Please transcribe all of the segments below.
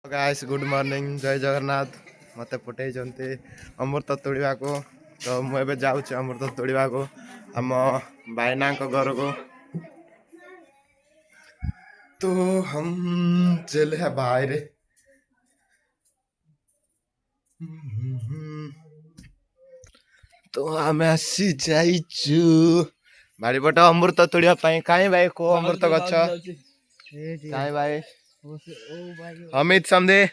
guys good morning जय जगन्नाथ मत पठे अमृत तोड़ा को तो मुझे जाऊँ अमृत तोड़ा को आम भाईना घर को तो हम चले हैं बाहर तो आम आसी जाइचु बाड़ी पट अमृत तोड़ा कहीं भाई को अमृत गछ कहीं भाई अमित समदे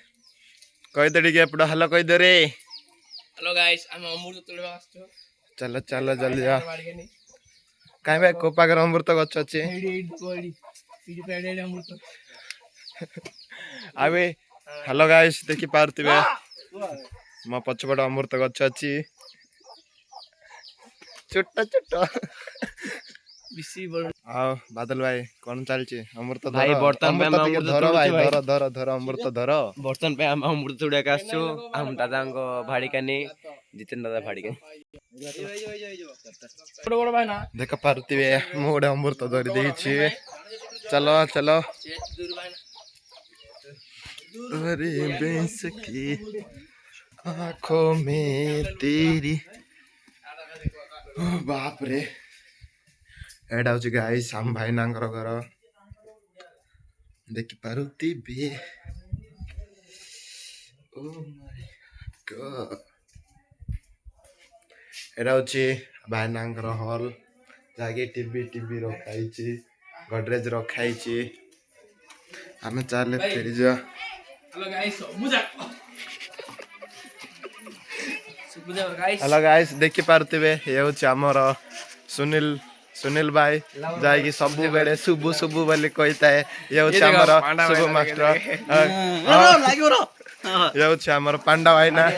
कहीदे टे एपट हलो कहीदे रे हेलो गाइस हम अमृत तोड़वा आछो चलो चलो जल्दी जा कहीं भाई को पाकर अमृत गछ अछि अमृत अबे हेलो गाइस देखि पारतिबे म पछपट अमृत गछ अछि छोटा छोटा बिसी बड़ आ बादल भाई कोन चलछि अमृत भाई बर्तन पे हम अमृत धर भाई भाई धर धर धर अमृत धर बर्तन पे हम अमृत तोड़ा के आछो हम दादा को भाड़ी कानी जितेन दादा भाड़ी कानी बड़ बड़ भाई ना देख पारतिबे मु गोटे अमृत धरि देछि चलो चलो अरे बेंस की आँखों में तेरी ओ बाप रे एडा हूँ गाइस आम भाई नांगर घर देखि पारुथिबे ओ माय गॉड एडा हूँ भाई नांगर हॉल जाके टीवी टीवी रखाई गडरेज रखाई आम चले फेरी जा हेलो गाइस बुझा बुझा गाइस हेलो गाइस देखि पारुथिबे ये हूँ आमर सुनील सुनील भाई जाकि सबु बेले शुभु शुभु बोली कहता है ये हूँ आमर शुभ मास्टर ये हूँ आमर पांडा भाई ना